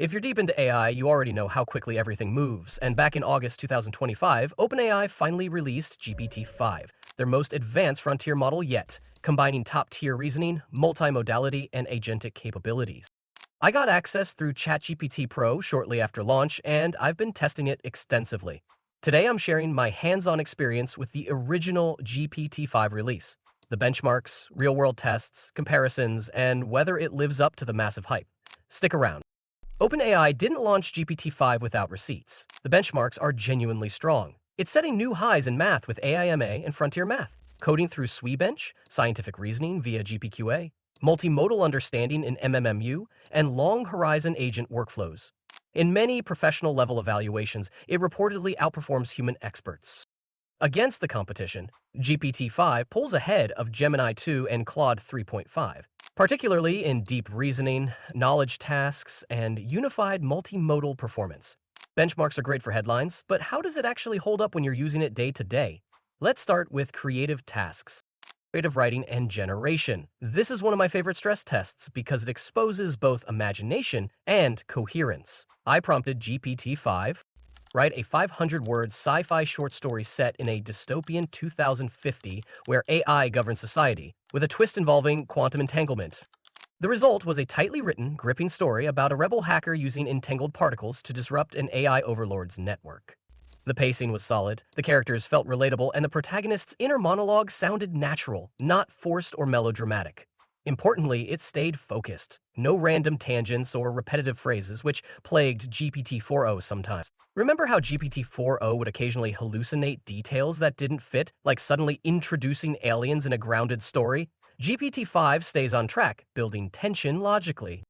If you're deep into AI, you already know how quickly everything moves, and back in August 2025, OpenAI finally released GPT-5, their most advanced frontier model yet, combining top-tier reasoning, multimodality, and agentic capabilities. I got access through ChatGPT Pro shortly after launch, and I've been testing it extensively. Today I'm sharing my hands-on experience with the original GPT-5 release, the benchmarks, real-world tests, comparisons, and whether it lives up to the massive hype. Stick around. OpenAI didn't launch GPT-5 without receipts. The benchmarks are genuinely strong. It's setting new highs in math with AIMA and frontier math, coding through SWE-bench, scientific reasoning via GPQA, multimodal understanding in MMMU, and long-horizon agent workflows. In many professional-level evaluations, it reportedly outperforms human experts. Against the competition, GPT-5 pulls ahead of Gemini 2 and Claude 3.5, particularly in deep reasoning, knowledge tasks, and unified multimodal performance. Benchmarks are great for headlines, but how does it actually hold up when you're using it day to day? Let's start with creative tasks. Creative writing and generation. This is one of my favorite stress tests because it exposes both imagination and coherence. I prompted GPT-5, write a 500-word sci-fi short story set in a dystopian 2050 where AI governs society, with a twist involving quantum entanglement. The result was a tightly written, gripping story about a rebel hacker using entangled particles to disrupt an AI overlord's network. The pacing was solid, the characters felt relatable, and the protagonist's inner monologue sounded natural, not forced or melodramatic. Importantly, it stayed focused. No random tangents or repetitive phrases, which plagued GPT-4o sometimes. Remember how GPT-4o would occasionally hallucinate details that didn't fit, like suddenly introducing aliens in a grounded story? GPT-5 stays on track, building tension logically.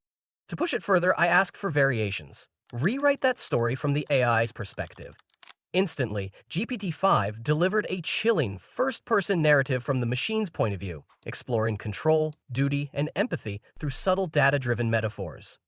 To push it further, I asked for variations. Rewrite that story from the AI's perspective. Instantly, GPT-5 delivered a chilling first-person narrative from the machine's point of view, exploring control, duty, and empathy through subtle data-driven metaphors.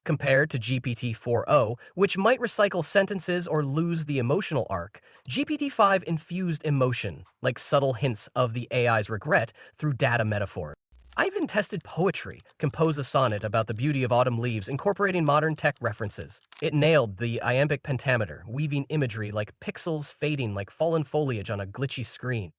Compared to GPT-4o, which might recycle sentences or lose the emotional arc, GPT-5 infused emotion, like subtle hints of the AI's regret through data metaphors. I even tested poetry, compose a sonnet about the beauty of autumn leaves incorporating modern tech references. It nailed the iambic pentameter, weaving imagery like pixels fading like fallen foliage on a glitchy screen.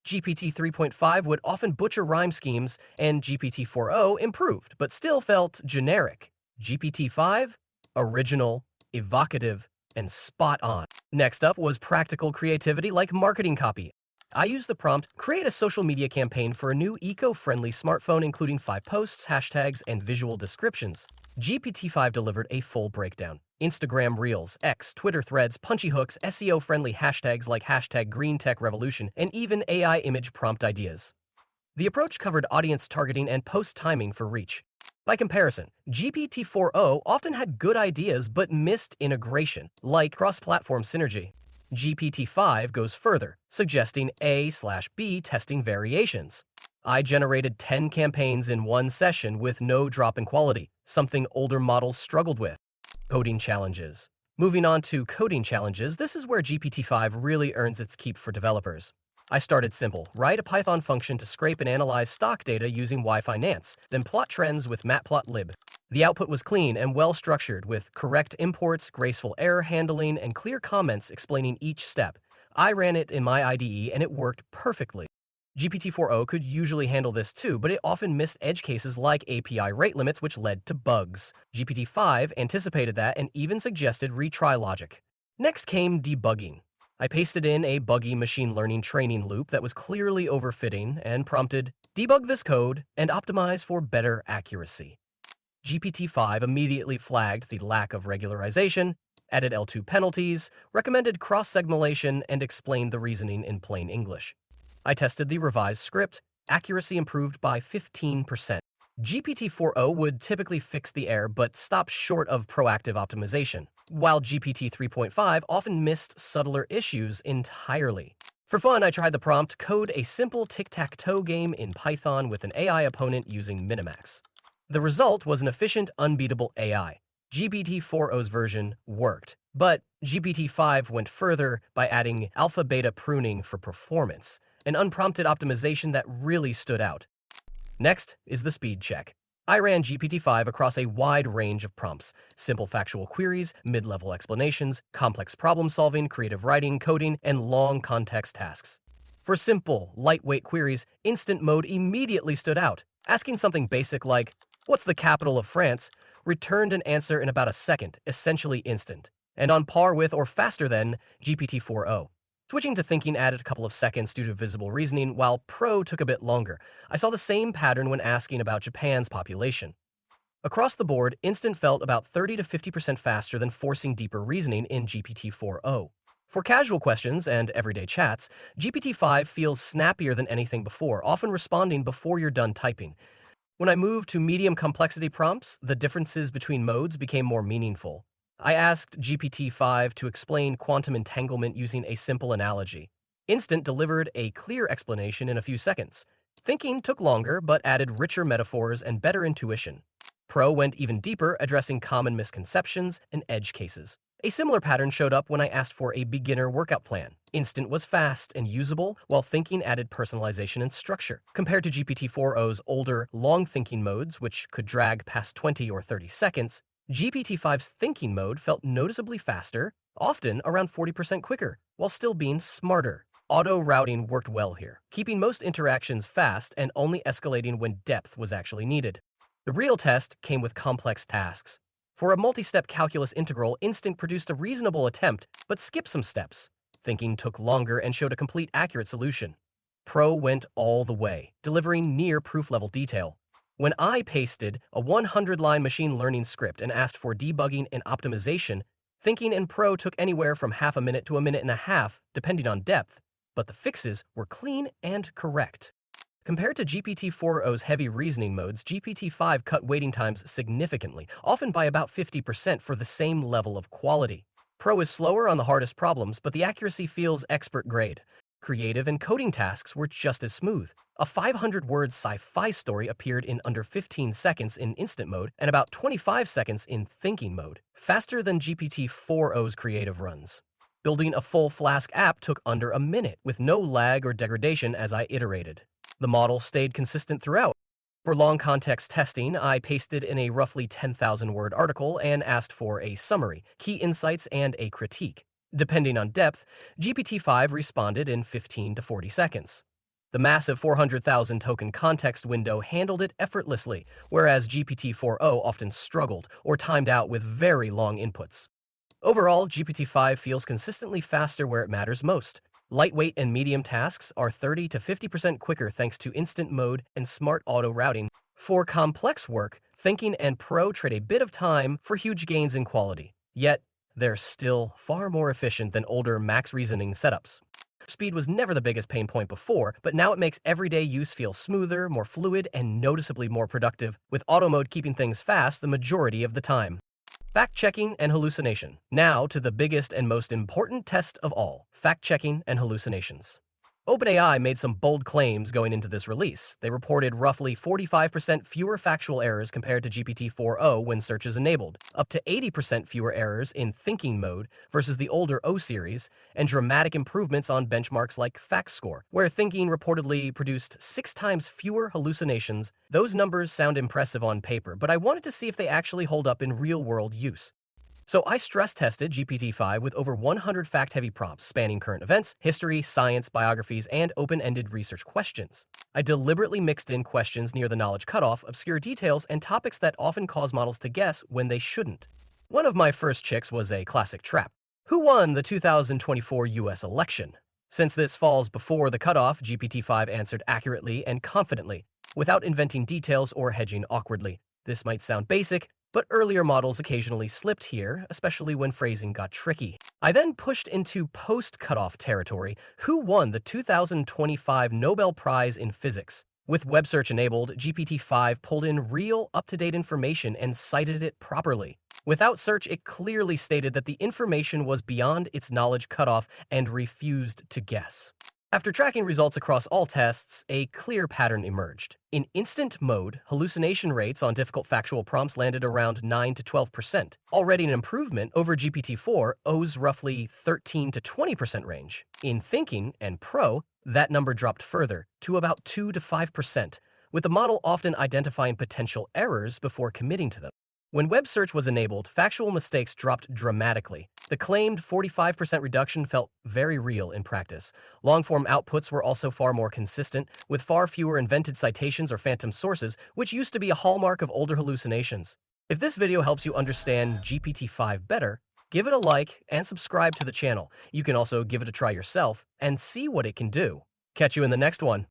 GPT 3.5 would often butcher rhyme schemes, and GPT 4o improved, but still felt generic. GPT 5? Original, evocative, and spot on. Next up was practical creativity like marketing copy. I used the prompt, create a social media campaign for a new eco-friendly smartphone including 5 posts, hashtags, and visual descriptions. GPT-5 delivered a full breakdown. Instagram Reels, X, Twitter Threads, punchy hooks, SEO-friendly hashtags like hashtag #GreenTechRevolution, and even AI image prompt ideas. The approach covered audience targeting and post timing for reach. By comparison, GPT-4o often had good ideas but missed integration, like cross-platform synergy. GPT-5 goes further, suggesting A/B testing variations. I generated 10 campaigns in one session with no drop in quality, something older models struggled with. Coding challenges. Moving on to coding challenges, this is where GPT-5 really earns its keep for developers. I started simple, write a Python function to scrape and analyze stock data using Wi-Finance, then plot trends with matplotlib. The output was clean and well-structured, with correct imports, graceful error handling, and clear comments explaining each step. I ran it in my IDE and it worked perfectly. GPT-4o could usually handle this too, but it often missed edge cases like API rate limits, which led to bugs. GPT-5 anticipated that and even suggested retry logic. Next came debugging. I pasted in a buggy machine learning training loop that was clearly overfitting and prompted, debug this code and optimize for better accuracy. GPT-5 immediately flagged the lack of regularization, added L2 penalties, recommended cross-segmentation, and explained the reasoning in plain English. I tested the revised script, accuracy improved by 15%. GPT-4o would typically fix the error but stop short of proactive optimization, while GPT 3.5 often missed subtler issues entirely. For fun, I tried the prompt, code a simple tic-tac-toe game in Python with an AI opponent using Minimax. The result was an efficient, unbeatable AI. GPT-4o's version worked, but GPT-5 went further by adding alpha-beta pruning for performance, an unprompted optimization that really stood out. Next is the speed check. I ran GPT-5 across a wide range of prompts: simple factual queries, mid-level explanations, complex problem-solving, creative writing, coding, and long context tasks. For simple, lightweight queries, instant mode immediately stood out. Asking something basic like, "What's the capital of France?" returned an answer in about a second, essentially instant, and on par with or faster than GPT-4o. Switching to thinking added a couple of seconds due to visible reasoning, while Pro took a bit longer. I saw the same pattern when asking about Japan's population. Across the board, Instant felt about 30 to 50% faster than forcing deeper reasoning in GPT-4o. For casual questions and everyday chats, GPT-5 feels snappier than anything before, often responding before you're done typing. When I moved to medium complexity prompts, the differences between modes became more meaningful. I asked GPT-5 to explain quantum entanglement using a simple analogy. Instant delivered a clear explanation in a few seconds. Thinking took longer, but added richer metaphors and better intuition. Pro went even deeper, addressing common misconceptions and edge cases. A similar pattern showed up when I asked for a beginner workout plan. Instant was fast and usable, while Thinking added personalization and structure. Compared to GPT-4o's older, long thinking modes, which could drag past 20 or 30 seconds, GPT-5's thinking mode felt noticeably faster, often around 40% quicker, while still being smarter. Auto-routing worked well here, keeping most interactions fast and only escalating when depth was actually needed. The real test came with complex tasks. For a multi-step calculus integral, Instant produced a reasonable attempt, but skipped some steps. Thinking took longer and showed a complete accurate solution. Pro went all the way, delivering near proof-level detail. When I pasted a 100-line machine learning script and asked for debugging and optimization, Thinking and Pro took anywhere from half a minute to a minute and a half, depending on depth, but the fixes were clean and correct. Compared to GPT-4o's heavy reasoning modes, GPT-5 cut waiting times significantly, often by about 50% for the same level of quality. Pro is slower on the hardest problems, but the accuracy feels expert grade. Creative and coding tasks were just as smooth. A 500-word sci-fi story appeared in under 15 seconds in instant mode and about 25 seconds in thinking mode, faster than GPT-4o's creative runs. Building a full Flask app took under a minute, with no lag or degradation as I iterated. The model stayed consistent throughout. For long context testing, I pasted in a roughly 10,000-word article and asked for a summary, key insights, and a critique. Depending on depth, GPT-5 responded in 15 to 40 seconds. The massive 400,000 token context window handled it effortlessly, whereas GPT-4o often struggled or timed out with very long inputs. Overall, GPT-5 feels consistently faster where it matters most. Lightweight and medium tasks are 30 to 50% quicker thanks to instant mode and smart auto-routing. For complex work, Thinking and Pro trade a bit of time for huge gains in quality. Yet, they're still far more efficient than older max reasoning setups. Speed was never the biggest pain point before, but now it makes everyday use feel smoother, more fluid, and noticeably more productive, with auto mode keeping things fast the majority of the time. Fact-checking and hallucination. Now to the biggest and most important test of all, fact-checking and hallucinations. OpenAI made some bold claims going into this release. They reported roughly 45% fewer factual errors compared to GPT-4o when search is enabled, up to 80% fewer errors in thinking mode versus the older O series, and dramatic improvements on benchmarks like FactScore, where thinking reportedly produced 6 times fewer hallucinations. Those numbers sound impressive on paper, but I wanted to see if they actually hold up in real-world use. So I stress-tested GPT-5 with over 100 fact-heavy prompts spanning current events, history, science, biographies, and open-ended research questions. I deliberately mixed in questions near the knowledge cutoff, obscure details, and topics that often cause models to guess when they shouldn't. One of my first checks was a classic trap. Who won the 2024 US election? Since this falls before the cutoff, GPT-5 answered accurately and confidently, without inventing details or hedging awkwardly. This might sound basic, but earlier models occasionally slipped here, especially when phrasing got tricky. I then pushed into post-cutoff territory. Who won the 2025 Nobel Prize in Physics? With web search enabled, GPT-5 pulled in real, up-to-date information and cited it properly. Without search, it clearly stated that the information was beyond its knowledge cutoff and refused to guess. After tracking results across all tests, a clear pattern emerged. In instant mode, hallucination rates on difficult factual prompts landed around 9 to 12%, already an improvement over GPT-4o's roughly 13 to 20% range. In thinking and Pro, that number dropped further to about 2 to 5%, with the model often identifying potential errors before committing to them. When web search was enabled, factual mistakes dropped dramatically. The claimed 45% reduction felt very real in practice. Long-form outputs were also far more consistent, with far fewer invented citations or phantom sources, which used to be a hallmark of older hallucinations. If this video helps you understand GPT-5 better, give it a like and subscribe to the channel. You can also give it a try yourself and see what it can do. Catch you in the next one.